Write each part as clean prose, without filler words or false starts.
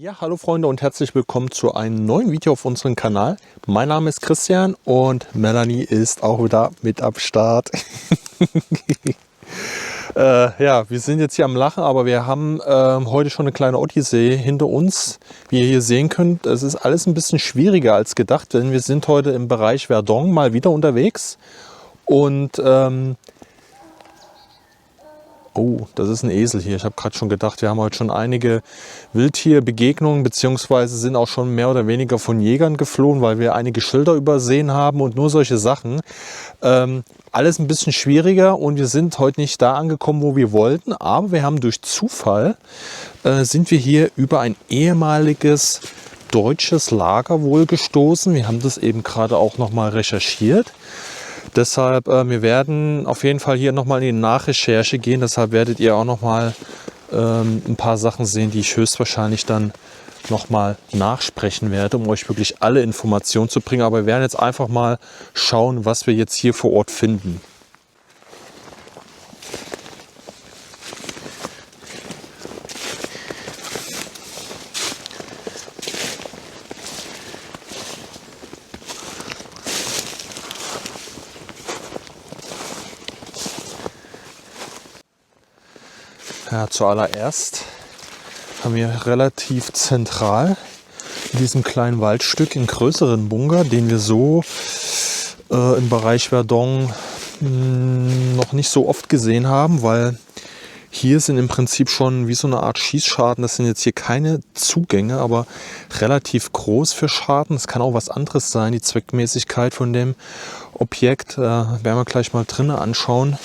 Ja, hallo Freunde und herzlich willkommen zu einem neuen Video auf unserem Kanal. Mein Name ist Christian und Melanie ist auch wieder mit am Start. Ja, wir sind jetzt hier am Lachen, aber wir haben heute schon eine kleine Odyssee hinter uns. Wie ihr hier sehen könnt, es ist alles ein bisschen schwieriger als gedacht, denn wir sind heute im Bereich Verdon mal wieder unterwegs. Und oh, das ist ein Esel hier. Ich habe gerade schon gedacht, wir haben heute schon einige Wildtierbegegnungen, beziehungsweise sind auch schon mehr oder weniger von Jägern geflohen, weil wir einige Schilder übersehen haben und nur solche Sachen. Alles ein bisschen schwieriger und wir sind heute nicht da angekommen, wo wir wollten, aber wir haben durch Zufall, sind wir hier über ein ehemaliges deutsches Lager wohl gestoßen. Wir haben das eben gerade auch noch mal recherchiert. Deshalb, wir werden auf jeden Fall hier nochmal in die Nachrecherche gehen. Deshalb werdet ihr auch nochmal ein paar Sachen sehen, die ich höchstwahrscheinlich dann nochmal nachsprechen werde, um euch wirklich alle Informationen zu bringen. Aber wir werden jetzt einfach mal schauen, was wir jetzt hier vor Ort finden. Ja, zuallererst haben wir relativ zentral in diesem kleinen Waldstück einen größeren Bunker, den wir so im Bereich Verdon noch nicht so oft gesehen haben, weil hier sind im Prinzip schon wie so eine Art Schießscharten. Das sind jetzt hier keine Zugänge, aber relativ groß für Scharten. Es kann auch was anderes sein, die Zweckmäßigkeit von dem Objekt. Werden wir gleich mal drinnen anschauen.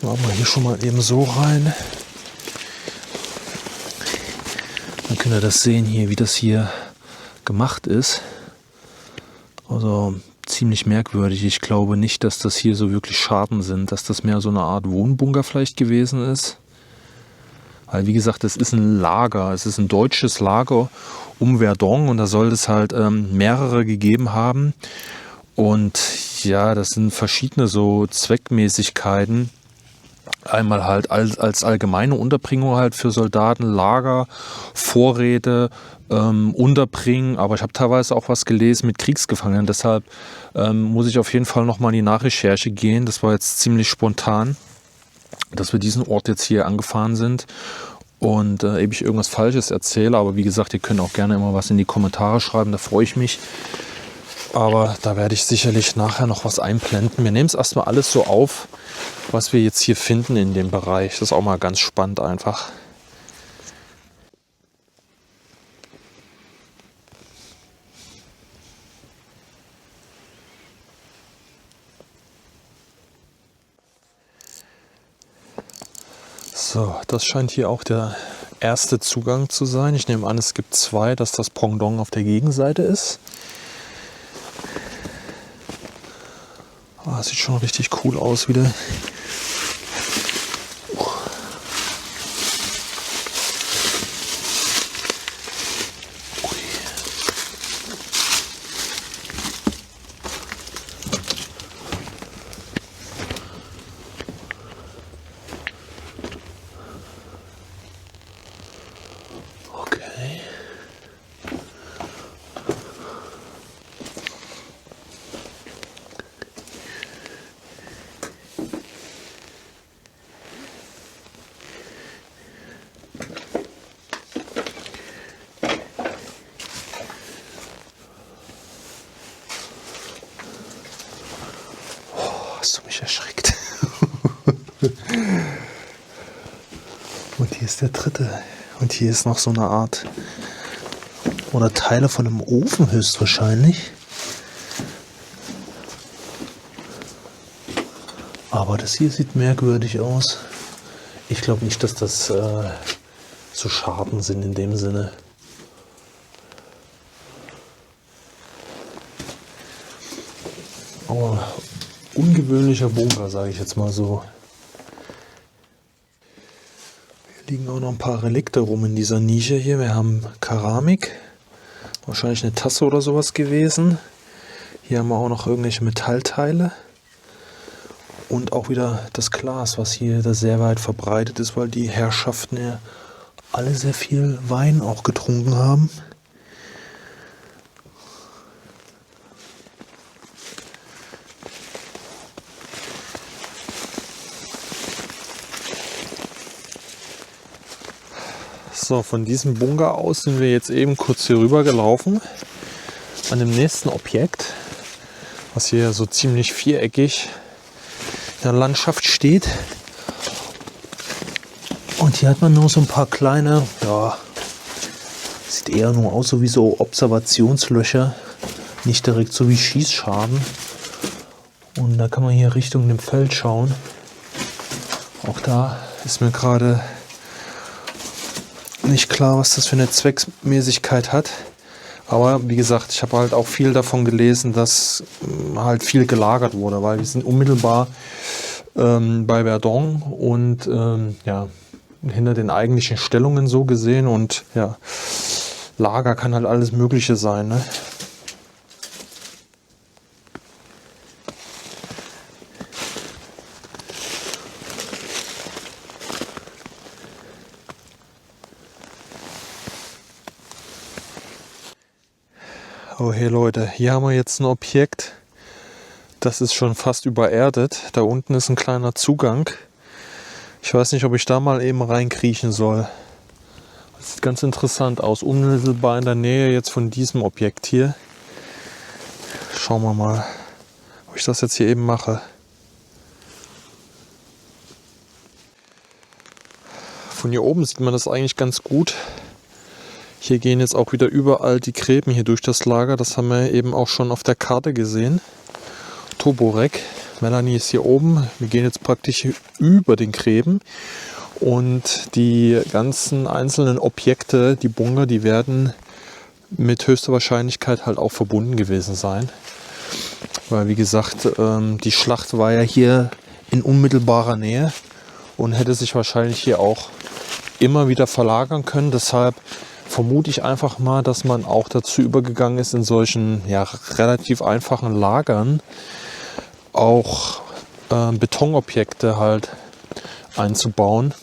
Machen wir hier schon mal eben so rein. Dann könnt ihr das sehen hier, wie das hier gemacht ist. Also ziemlich merkwürdig. Ich glaube nicht, dass das hier so wirklich Scharten sind, dass das mehr so eine Art Wohnbunker vielleicht gewesen ist. Weil wie gesagt, es ist ein Lager, es ist ein deutsches Lager um Verdon und da soll es halt mehrere gegeben haben. Und ja, das sind verschiedene so Zweckmäßigkeiten. Einmal halt als allgemeine Unterbringung halt für Soldaten, Lager, Vorräte, unterbringen. Aber ich habe teilweise auch was gelesen mit Kriegsgefangenen. Deshalb muss ich auf jeden Fall nochmal in die Nachrecherche gehen. Das war jetzt ziemlich spontan, dass wir diesen Ort jetzt hier angefahren sind. Und eben ich irgendwas Falsches erzähle. Aber wie gesagt, ihr könnt auch gerne immer was in die Kommentare schreiben. Da freue ich mich. Aber da werde ich sicherlich nachher noch was einblenden. Wir nehmen es erstmal alles so auf, was wir jetzt hier finden in dem Bereich. Das ist auch mal ganz spannend einfach. So, das scheint hier auch der erste Zugang zu sein. Ich nehme an, es gibt zwei, dass das Pendant auf der Gegenseite ist. Ah, sieht schon richtig cool aus wieder. Okay. Hast du mich erschreckt. Und hier ist der dritte. Und hier ist noch so eine Art oder Teile von einem Ofen höchstwahrscheinlich. Aber das hier sieht merkwürdig aus. Ich glaube nicht, dass das so Scharten sind in dem Sinne. Aber ungewöhnlicher Bunker, sage ich jetzt mal so. Hier liegen auch noch ein paar Relikte rum in dieser Nische hier. Wir haben Keramik, wahrscheinlich eine Tasse oder sowas gewesen. Hier haben wir auch noch irgendwelche Metallteile. Und auch wieder das Glas, was hier da sehr weit verbreitet ist, weil die Herrschaften ja alle sehr viel Wein auch getrunken haben. So, von diesem Bunker aus sind wir jetzt eben kurz hier rüber gelaufen an dem nächsten Objekt, was hier so ziemlich viereckig in der Landschaft steht. Und hier hat man nur so ein paar kleine, ja, sieht eher nur aus so wie so Observationslöcher, nicht direkt so wie Schießscharten. Und da kann man hier Richtung dem Feld schauen. Auch da ist mir gerade nicht klar, was das für eine Zweckmäßigkeit hat. Aber wie gesagt, ich habe halt auch viel davon gelesen, dass halt viel gelagert wurde, weil wir sind unmittelbar bei Verdun und ja, hinter den eigentlichen Stellungen so gesehen. Und ja, Lager kann halt alles Mögliche sein, ne? Oh hey Leute, hier haben wir jetzt ein Objekt, das ist schon fast übererdet. Da unten ist ein kleiner Zugang. Ich weiß nicht, ob ich da mal eben reinkriechen soll. Das sieht ganz interessant aus, unmittelbar in der Nähe jetzt von diesem Objekt hier. Schauen wir mal, ob ich das jetzt hier eben mache. Von hier oben sieht man das eigentlich ganz gut. Hier gehen jetzt auch wieder überall die Gräben hier durch das Lager. Das haben wir eben auch schon auf der Karte gesehen. Toborek. Melanie ist hier oben. Wir gehen jetzt praktisch über den Gräben. Und die ganzen einzelnen Objekte, die Bunker, die werden mit höchster Wahrscheinlichkeit halt auch verbunden gewesen sein. Weil wie gesagt, die Schlacht war ja hier in unmittelbarer Nähe und hätte sich wahrscheinlich hier auch immer wieder verlagern können. Deshalb vermute ich einfach mal, dass man auch dazu übergegangen ist, in solchen ja, relativ einfachen Lagern auch Betonobjekte halt einzubauen.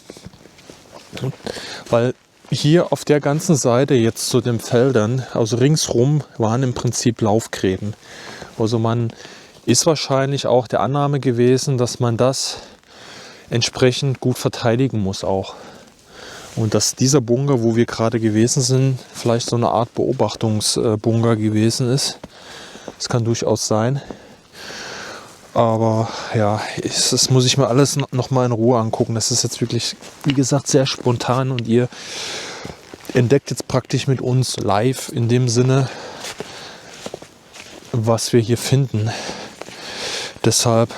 Weil hier auf der ganzen Seite jetzt zu den Feldern, also ringsrum, waren im Prinzip Laufgräben. Also man ist wahrscheinlich auch der Annahme gewesen, dass man das entsprechend gut verteidigen muss auch. Und dass dieser Bunker, wo wir gerade gewesen sind, vielleicht so eine Art Beobachtungsbunker gewesen ist. Das kann durchaus sein. Aber ja, das muss ich mir alles noch mal in Ruhe angucken. Das ist jetzt wirklich, wie gesagt, sehr spontan. Und ihr entdeckt jetzt praktisch mit uns live in dem Sinne, was wir hier finden. Deshalb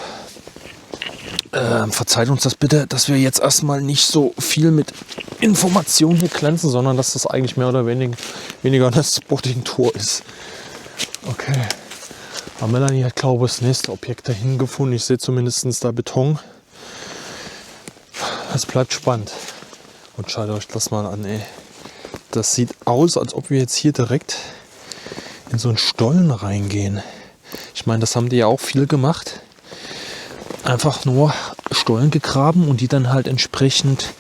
verzeiht uns das bitte, dass wir jetzt erstmal nicht so viel mit Informationen hier glänzen, sondern dass das eigentlich mehr oder weniger eine Spotting-Tour ist. Okay. Aber Melanie hat, glaube ich, das nächste Objekt dahin gefunden. Ich sehe zumindest da Beton. Es bleibt spannend. Und schaut euch das mal an, ey. Das sieht aus, als ob wir jetzt hier direkt in so einen Stollen reingehen. Ich meine, das haben die ja auch viel gemacht. Einfach nur Stollen gegraben und die dann halt entsprechend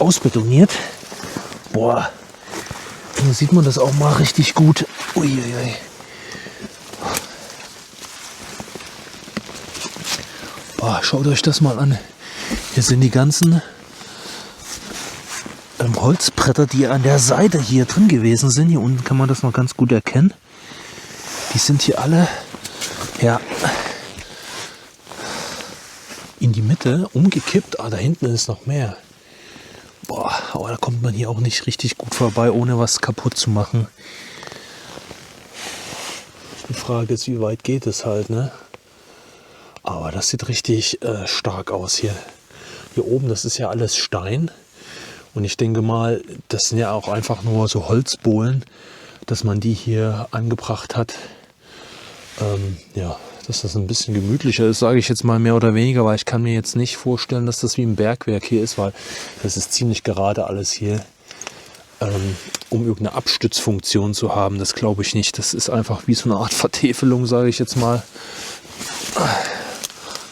ausbetoniert. Boah, hier sieht man das auch mal richtig gut. Uiuiui. Boah, schaut euch das mal an. Hier sind die ganzen Holzbretter, die an der Seite hier drin gewesen sind. Hier unten kann man das noch ganz gut erkennen. Die sind hier alle ja in die Mitte umgekippt. Ah, da hinten ist noch mehr. Boah, aber da kommt man hier auch nicht richtig gut vorbei, ohne was kaputt zu machen. Die Frage ist, wie weit geht es halt, ne? Aber das sieht richtig stark aus hier. Hier oben, das ist ja alles Stein. Und ich denke mal, das sind ja auch einfach nur so Holzbohlen, dass man die hier angebracht hat. Ja, dass das ein bisschen gemütlicher ist, sage ich jetzt mal mehr oder weniger, weil ich kann mir jetzt nicht vorstellen, dass das wie ein Bergwerk hier ist, weil das ist ziemlich gerade alles hier, um irgendeine Abstützfunktion zu haben. Das glaube ich nicht. Das ist einfach wie so eine Art Vertäfelung, sage ich jetzt mal.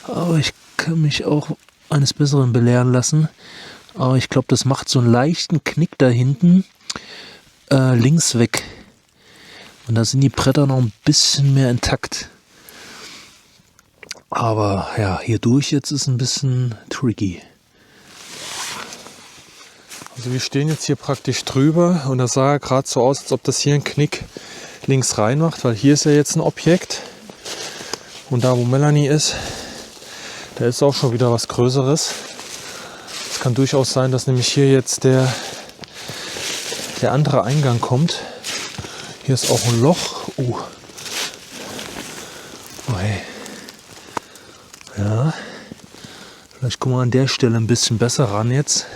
Aber ich kann mich auch eines Besseren belehren lassen. Aber ich glaube, das macht so einen leichten Knick da hinten links weg. Und da sind die Bretter noch ein bisschen mehr intakt. Aber ja, hier durch jetzt ist ein bisschen tricky. Also wir stehen jetzt hier praktisch drüber und das sah ja gerade so aus, als ob das hier einen Knick links rein macht, weil hier ist ja jetzt ein Objekt. Und da, wo Melanie ist, da ist auch schon wieder was Größeres. Es kann durchaus sein, dass nämlich hier jetzt der andere Eingang kommt. Hier ist auch ein Loch. Oh hey. Ja. Vielleicht kommen wir an der Stelle ein bisschen besser ran jetzt.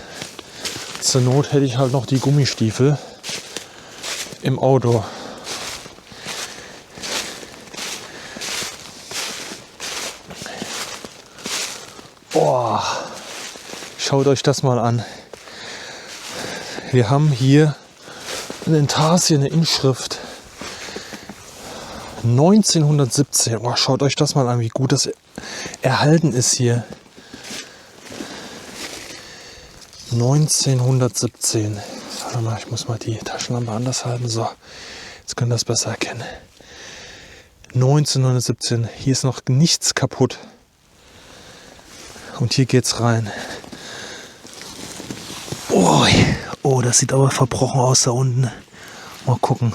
Zur Not hätte ich halt noch die Gummistiefel im Auto. Boah. Schaut euch das mal an. Wir haben hier eine Intarsie, eine Inschrift 1917. Oh, schaut euch das mal an, wie gut das erhalten ist hier. 1917. Warte mal, ich muss mal die Taschenlampe anders halten. So, jetzt können wir das besser erkennen. 1917. Hier ist noch nichts kaputt. Und hier geht's rein. Oh, das sieht aber verbrochen aus da unten. Mal gucken.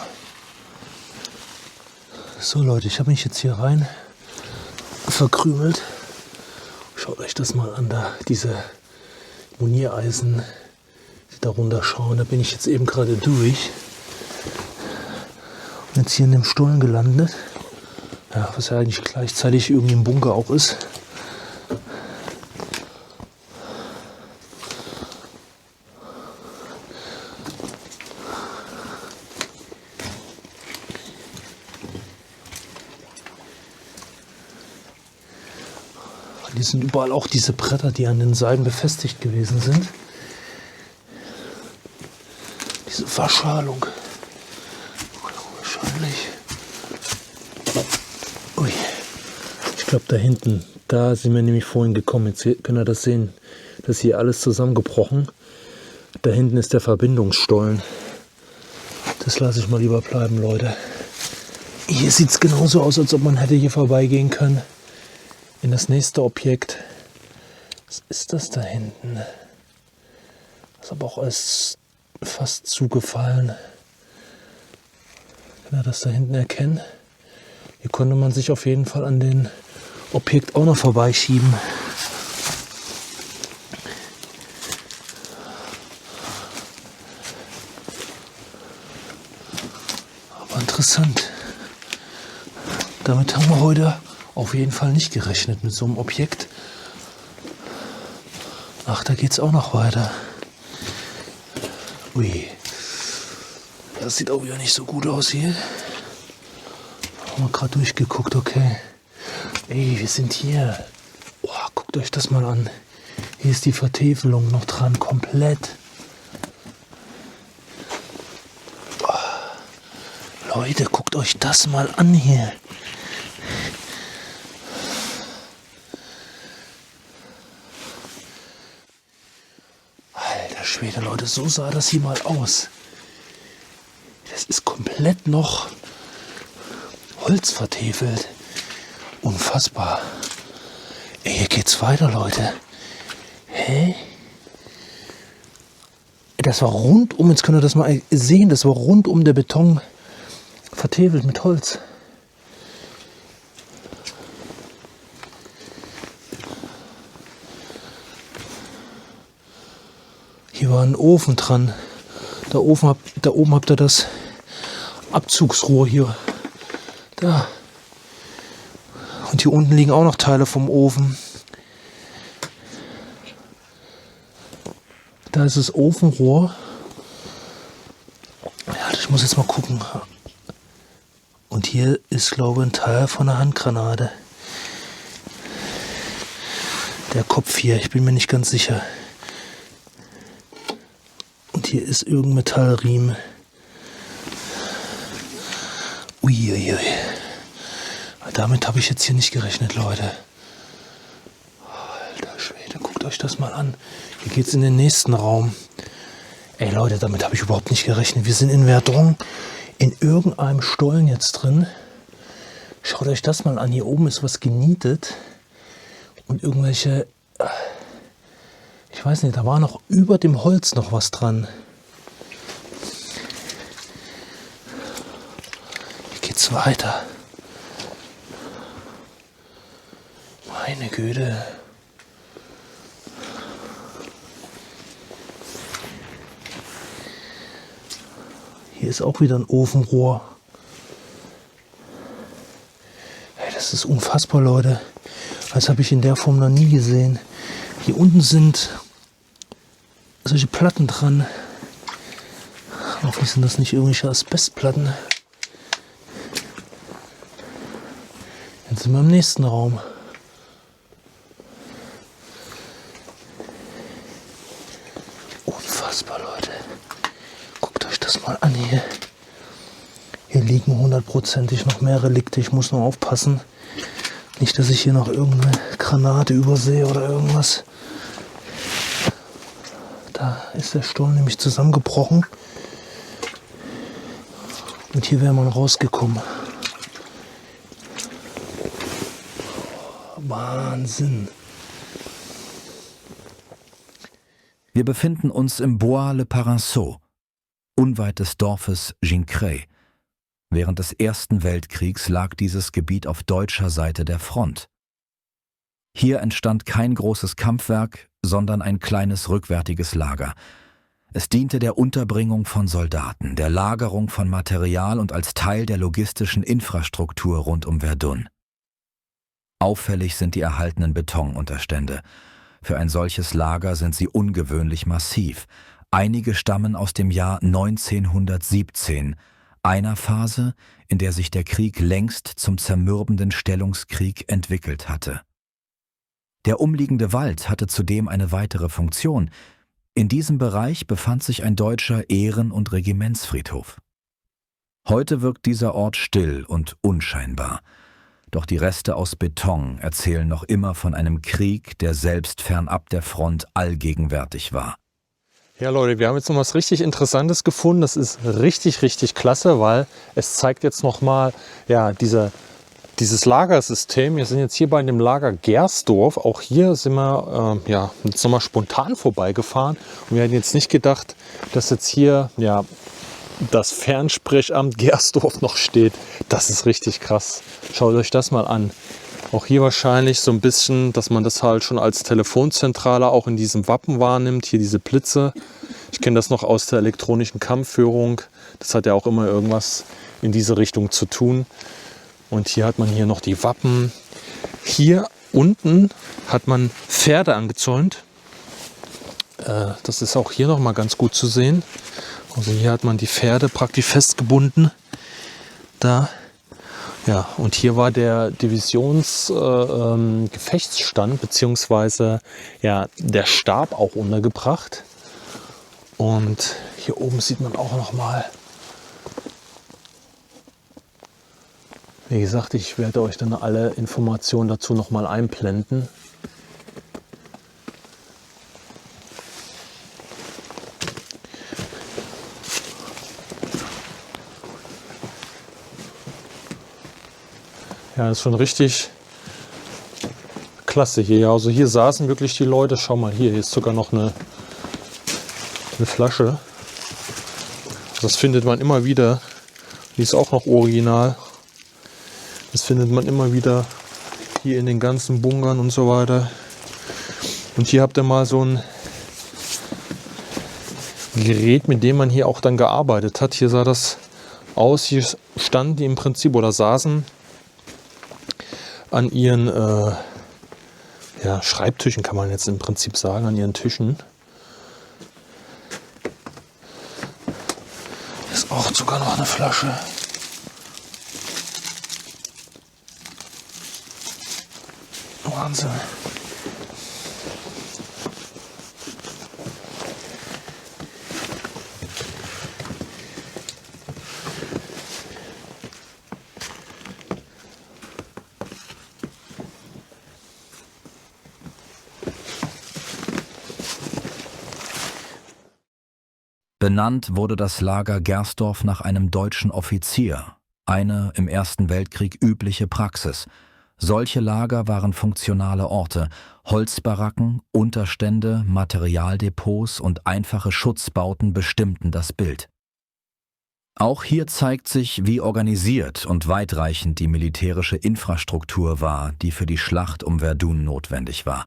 So Leute, ich habe mich jetzt hier rein verkrümelt. Schaut euch das mal an, da diese Moniereisen, die da runterschauen. Da bin ich jetzt eben gerade durch. Und jetzt hier in dem Stollen gelandet. Ja, was ja eigentlich gleichzeitig irgendwie ein Bunker auch ist. Hier sind überall auch diese Bretter, die an den Seiten befestigt gewesen sind. Diese Verschalung. Wahrscheinlich. Ui. Ich glaube da hinten, da sind wir nämlich vorhin gekommen. Jetzt könnt ihr das sehen. Das ist hier alles zusammengebrochen. Da hinten ist der Verbindungsstollen. Das lasse ich mal lieber bleiben, Leute. Hier sieht es genauso aus, als ob man hätte hier vorbeigehen können. In das nächste Objekt. Was ist das da hinten? Das ist aber auch alles fast zugefallen. Kann er das da hinten erkennen? Hier konnte man sich auf jeden Fall an den Objekt auch noch vorbeischieben. Aber interessant. Damit haben wir heute auf jeden Fall nicht gerechnet mit so einem Objekt. Ach, da geht es auch noch weiter. Ui. Das sieht auch wieder nicht so gut aus hier. Haben wir gerade durchgeguckt, okay. Ey, wir sind hier. Oh, guckt euch das mal an. Hier ist die Vertäfelung noch dran, komplett. Oh. Leute, guckt euch das mal an hier. Schwede, Leute, so sah das hier mal aus. Das ist komplett noch Holz vertäfelt. Unfassbar. Ey, hier geht's weiter, Leute. Hä? Das war rundum, jetzt könnt ihr das mal sehen, das war rundum der Beton vertäfelt mit Holz. Hier war ein Ofen dran. Da oben habt ihr das Abzugsrohr hier. Da. Und hier unten liegen auch noch Teile vom Ofen. Da ist das Ofenrohr. Ja, ich muss jetzt mal gucken. Und hier ist, glaube ich, ein Teil von einer Handgranate. Der Kopf hier, ich bin mir nicht ganz sicher. Und hier ist irgendein Metallriemen. Uiuiui. damit habe ich jetzt hier nicht gerechnet, Leute. Alter Schwede, guckt euch das mal an. Hier geht's in den nächsten Raum. Ey Leute, damit habe ich überhaupt nicht gerechnet. Wir sind in Verdun, in irgendeinem Stollen jetzt drin. Schaut euch das mal an. Hier oben ist was genietet. Und irgendwelche... Ich weiß nicht, da war noch über dem Holz noch was dran. Hier geht's weiter. Meine Güte. Hier ist auch wieder ein Ofenrohr. Hey, das ist unfassbar, Leute. Das habe ich in der Form noch nie gesehen. Hier unten sind solche Platten dran. Hoffentlich sind das nicht irgendwelche Asbestplatten. Jetzt sind wir im nächsten Raum. Unfassbar, Leute. Guckt euch das mal an hier. Hier liegen hundertprozentig noch mehr Relikte. Ich muss nur aufpassen. Nicht, dass ich hier noch irgendeine Granate übersehe oder irgendwas. Da ist der Stollen nämlich zusammengebrochen. Und hier wäre man rausgekommen. Wahnsinn. Wir befinden uns im Bois Le Paranceau, unweit des Dorfes Gincray. Während des Ersten Weltkriegs lag dieses Gebiet auf deutscher Seite der Front. Hier entstand kein großes Kampfwerk, sondern ein kleines rückwärtiges Lager. Es diente der Unterbringung von Soldaten, der Lagerung von Material und als Teil der logistischen Infrastruktur rund um Verdun. Auffällig sind die erhaltenen Betonunterstände. Für ein solches Lager sind sie ungewöhnlich massiv. Einige stammen aus dem Jahr 1917, einer Phase, in der sich der Krieg längst zum zermürbenden Stellungskrieg entwickelt hatte. Der umliegende Wald hatte zudem eine weitere Funktion. In diesem Bereich befand sich ein deutscher Ehren- und Regimentsfriedhof. Heute wirkt dieser Ort still und unscheinbar. Doch die Reste aus Beton erzählen noch immer von einem Krieg, der selbst fernab der Front allgegenwärtig war. Ja Leute, wir haben jetzt noch was richtig Interessantes gefunden. Das ist richtig, richtig klasse, weil es zeigt jetzt nochmal ja, dieses Lagersystem. Wir sind jetzt hier bei dem Lager Gersdorf. Auch hier sind wir jetzt nochmal spontan vorbeigefahren. Und wir hätten jetzt nicht gedacht, dass jetzt hier das Fernsprechamt Gersdorf noch steht. Das ist richtig krass. Schaut euch das mal an. Auch hier wahrscheinlich so ein bisschen, dass man das halt schon als Telefonzentrale auch in diesem Wappen wahrnimmt. Hier diese Blitze. Ich kenne das noch aus der elektronischen Kampfführung. Das hat ja auch immer irgendwas in diese Richtung zu tun. Und hier hat man hier noch die Wappen. Hier unten hat man Pferde angezäunt. Das ist auch hier noch mal ganz gut zu sehen. Also hier hat man die Pferde praktisch festgebunden. Da. Ja, und hier war der Divisionsgefechtsstand beziehungsweise der Stab auch untergebracht. Und hier oben sieht man auch noch mal. Wie gesagt, ich werde euch dann alle Informationen dazu noch mal einblenden. Ja, das ist schon richtig klasse hier. Also hier saßen wirklich die Leute. Schau mal, hier ist sogar noch eine Flasche. Das findet man immer wieder. Die ist auch noch original. Das findet man immer wieder hier in den ganzen Bunkern und so weiter. Und hier habt ihr mal so ein Gerät, mit dem man hier auch dann gearbeitet hat. Hier sah das aus. Hier standen die im Prinzip oder saßen an ihren Schreibtischen, kann man jetzt im Prinzip sagen, an ihren Tischen. Hier ist auch sogar noch eine Flasche. Wahnsinn. Benannt wurde das Lager Gersdorf nach einem deutschen Offizier, eine im Ersten Weltkrieg übliche Praxis. Solche Lager waren funktionale Orte, Holzbaracken, Unterstände, Materialdepots und einfache Schutzbauten bestimmten das Bild. Auch hier zeigt sich, wie organisiert und weitreichend die militärische Infrastruktur war, die für die Schlacht um Verdun notwendig war.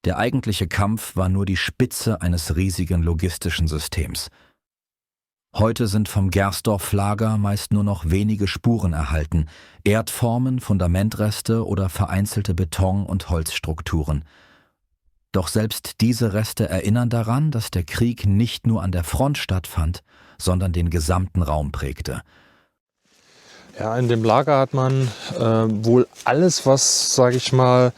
Der eigentliche Kampf war nur die Spitze eines riesigen logistischen Systems. Heute sind vom Gersdorf-Lager meist nur noch wenige Spuren erhalten, Erdformen, Fundamentreste oder vereinzelte Beton- und Holzstrukturen. Doch selbst diese Reste erinnern daran, dass der Krieg nicht nur an der Front stattfand, sondern den gesamten Raum prägte. Ja, in dem Lager hat man wohl alles, was, sage ich mal,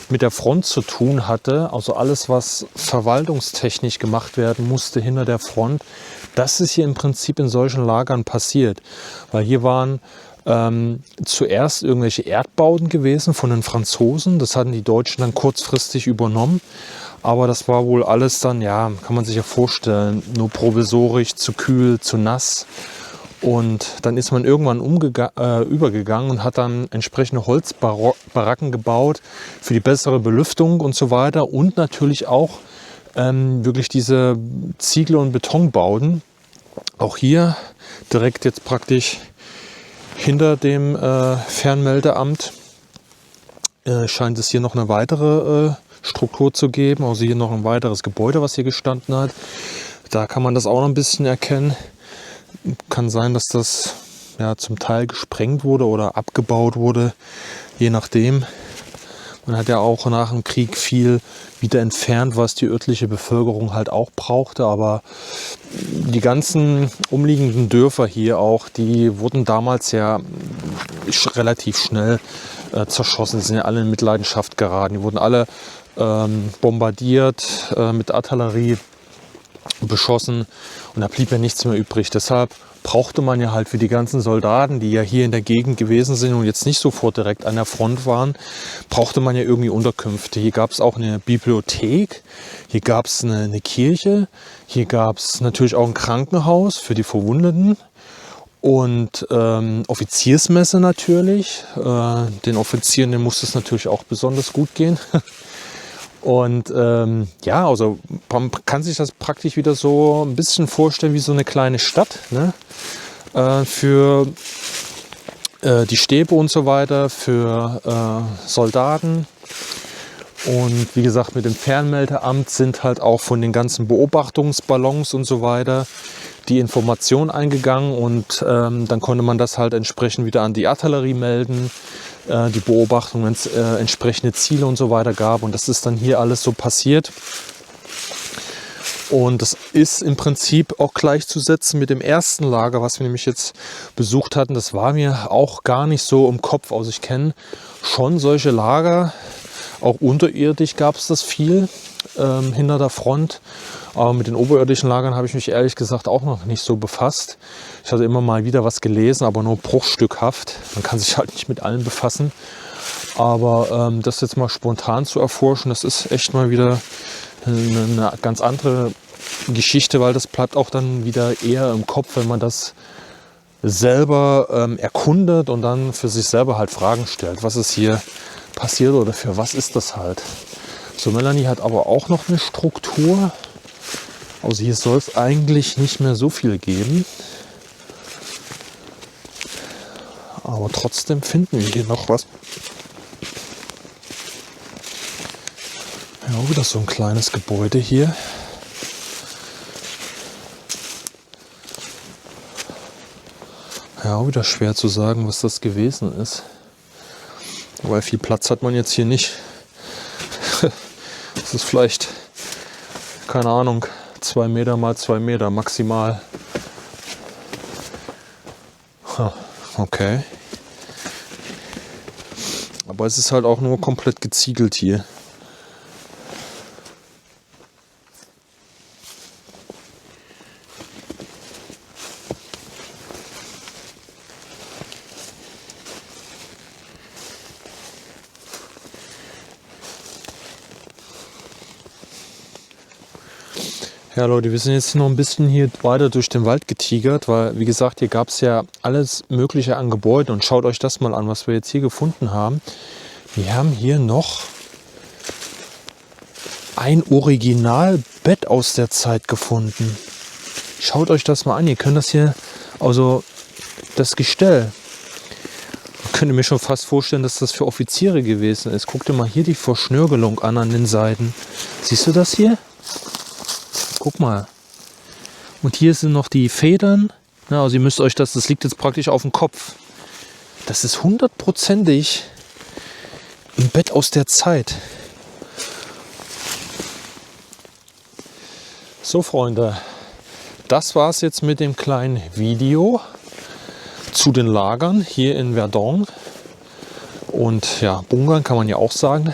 mit der Front zu tun hatte, also alles, was verwaltungstechnisch gemacht werden musste hinter der Front, das ist hier im Prinzip in solchen Lagern passiert. Weil hier waren zuerst irgendwelche Erdbauten gewesen von den Franzosen, das hatten die Deutschen dann kurzfristig übernommen. Aber das war wohl alles dann, ja, kann man sich ja vorstellen, nur provisorisch, zu kühl, zu nass. Und dann ist man irgendwann übergegangen und hat dann entsprechende Holzbaracken gebaut für die bessere Belüftung und so weiter. Und natürlich auch wirklich diese Ziegel- und Betonbauten. Auch hier direkt jetzt praktisch hinter dem Fernmeldeamt scheint es hier noch eine weitere Struktur zu geben. Also hier noch ein weiteres Gebäude, was hier gestanden hat. Da kann man das auch noch ein bisschen erkennen. Kann sein, dass das ja zum Teil gesprengt wurde oder abgebaut wurde, je nachdem. Man hat ja auch nach dem Krieg viel wieder entfernt, was die örtliche Bevölkerung halt auch brauchte. Aber die ganzen umliegenden Dörfer hier auch, die wurden damals ja relativ schnell zerschossen. Die sind ja alle in Mitleidenschaft geraten. Die wurden alle bombardiert, mit Artillerie beschossen und da blieb ja nichts mehr übrig. Deshalb brauchte man ja halt für die ganzen Soldaten, die ja hier in der Gegend gewesen sind und jetzt nicht sofort direkt an der Front waren, brauchte man ja irgendwie Unterkünfte. Hier gab es auch eine Bibliothek, hier gab es eine Kirche, hier gab es natürlich auch ein Krankenhaus für die Verwundeten und Offiziersmesse natürlich. Den Offizieren, denen musste es natürlich auch besonders gut gehen. Und ja, also man kann sich das praktisch wieder so ein bisschen vorstellen wie so eine kleine Stadt, ne? Für die Stäbe und so weiter, für Soldaten. Und wie gesagt, mit dem Fernmeldeamt sind halt auch von den ganzen Beobachtungsballons und so weiter die Information eingegangen und dann konnte man das halt entsprechend wieder an die Artillerie melden. Die Beobachtung, wenn es entsprechende Ziele und so weiter gab. Und das ist dann hier alles so passiert. Und das ist im Prinzip auch gleichzusetzen mit dem ersten Lager, was wir nämlich jetzt besucht hatten. Das war mir auch gar nicht so im Kopf. Also ich kenne schon solche Lager, auch unterirdisch gab es das viel hinter der Front. Aber mit den oberirdischen Lagern habe ich mich ehrlich gesagt auch noch nicht so befasst. Ich hatte immer mal wieder was gelesen, aber nur bruchstückhaft. Man kann sich halt nicht mit allem befassen. Aber das jetzt mal spontan zu erforschen, das ist echt mal wieder eine ganz andere Geschichte, weil das bleibt auch dann wieder eher im Kopf, wenn man das selber erkundet und dann für sich selber halt Fragen stellt. Was ist hier passiert oder für was ist das halt? So, Melanie hat aber auch noch eine Struktur. Also hier soll es eigentlich nicht mehr so viel geben. Aber trotzdem finden wir hier noch was. Ja, wieder so ein kleines Gebäude hier. Ja, auch wieder schwer zu sagen, was das gewesen ist. Weil viel Platz hat man jetzt hier nicht. Das ist vielleicht, keine Ahnung, 2 Meter mal 2 Meter maximal. Okay. Aber es ist halt auch nur komplett geziegelt hier. Ja Leute, wir sind jetzt noch ein bisschen hier weiter durch den Wald getigert, weil wie gesagt, hier gab es ja alles mögliche an Gebäuden und schaut euch das mal an, was wir jetzt hier gefunden haben. Wir haben hier noch ein Originalbett aus der Zeit gefunden. Schaut euch das mal an, ihr könnt das hier, also das Gestell, ich könnte mir schon fast vorstellen, dass das für Offiziere gewesen ist. Guck dir mal hier die Verschnörkelung an den Seiten. Siehst du das hier? Guck mal. Und hier sind noch die Federn. Ja, also ihr müsst euch das liegt jetzt praktisch auf dem Kopf. Das ist 100%ig ein Bett aus der Zeit. So Freunde, das war es jetzt mit dem kleinen Video zu den Lagern hier in Verdun. Und ja, Bunkern kann man ja auch sagen.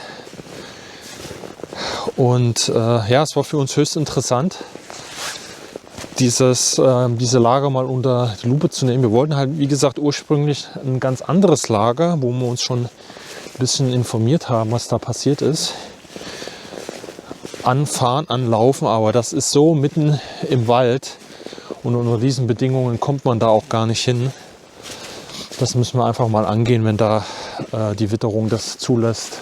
Und ja, es war für uns höchst interessant, diese Lager mal unter die Lupe zu nehmen. Wir wollten halt, wie gesagt, ursprünglich ein ganz anderes Lager, wo wir uns schon ein bisschen informiert haben, was da passiert ist. Anfahren, anlaufen, aber das ist so mitten im Wald und unter diesen Bedingungen kommt man da auch gar nicht hin. Das müssen wir einfach mal angehen, wenn da die Witterung das zulässt.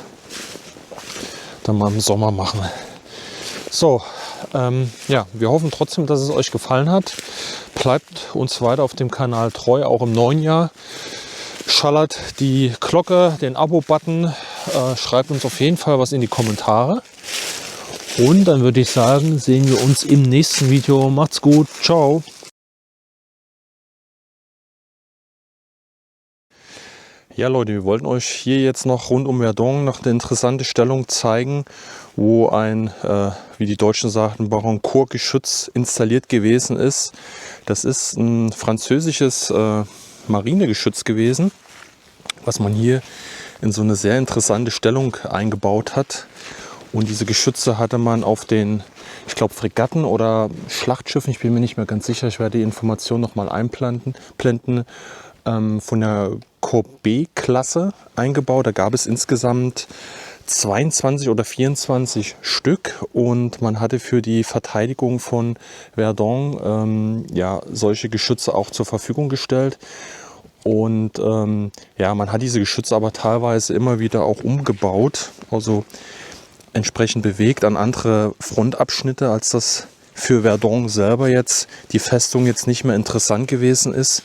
Dann mal im Sommer machen. So, ja, wir hoffen trotzdem, dass es euch gefallen hat. Bleibt uns weiter auf dem Kanal treu, auch im neuen Jahr. Schallert die Glocke, den Abo-Button, schreibt uns auf jeden Fall was in die Kommentare. Und dann würde ich sagen, sehen wir uns im nächsten Video. Macht's gut, ciao. Ja Leute, wir wollten euch hier jetzt noch rund um Verdun noch eine interessante Stellung zeigen, wo ein, wie die Deutschen sagten, Baron-Court-Geschütz installiert gewesen ist. Das ist ein französisches Marinegeschütz gewesen, was man hier in so eine sehr interessante Stellung eingebaut hat. Und diese Geschütze hatte man auf den, ich glaube, Fregatten oder Schlachtschiffen, ich bin mir nicht mehr ganz sicher, ich werde die Information noch mal einblenden, von der Courbet-Klasse eingebaut. Da gab es insgesamt 22 oder 24 Stück und man hatte für die Verteidigung von Verdun ja, solche Geschütze auch zur Verfügung gestellt. Und ja, man hat diese Geschütze aber teilweise immer wieder auch umgebaut, also entsprechend bewegt an andere Frontabschnitte, als das für Verdun selber jetzt die Festung jetzt nicht mehr interessant gewesen ist,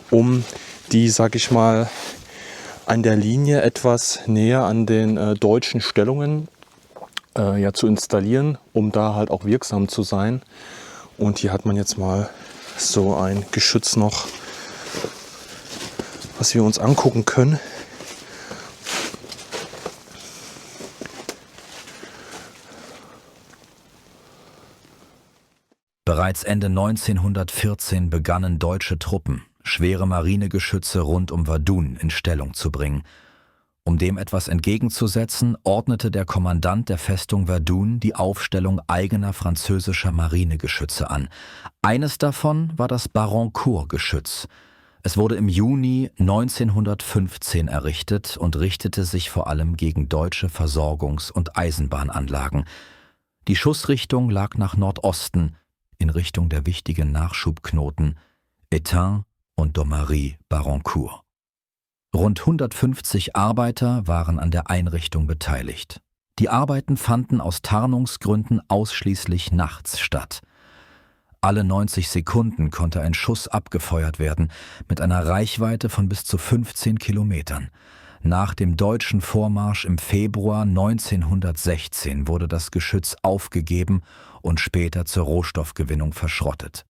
um die, sag ich mal, an der Linie etwas näher an den deutschen Stellungen ja, zu installieren, um da halt auch wirksam zu sein. Und hier hat man jetzt mal so ein Geschütz noch, was wir uns angucken können. Bereits Ende 1914 begannen deutsche Truppen, schwere Marinegeschütze rund um Verdun in Stellung zu bringen. Um dem etwas entgegenzusetzen, ordnete der Kommandant der Festung Verdun die Aufstellung eigener französischer Marinegeschütze an. Eines davon war das Baron-Court-Geschütz. Es wurde im Juni 1915 errichtet und richtete sich vor allem gegen deutsche Versorgungs- und Eisenbahnanlagen. Die Schussrichtung lag nach Nordosten, in Richtung der wichtigen Nachschubknoten Étain und Domery-Baroncourt. Rund 150 Arbeiter waren an der Einrichtung beteiligt. Die Arbeiten fanden aus Tarnungsgründen ausschließlich nachts statt. Alle 90 Sekunden konnte ein Schuss abgefeuert werden, mit einer Reichweite von bis zu 15 Kilometern. Nach dem deutschen Vormarsch im Februar 1916 wurde das Geschütz aufgegeben und später zur Rohstoffgewinnung verschrottet.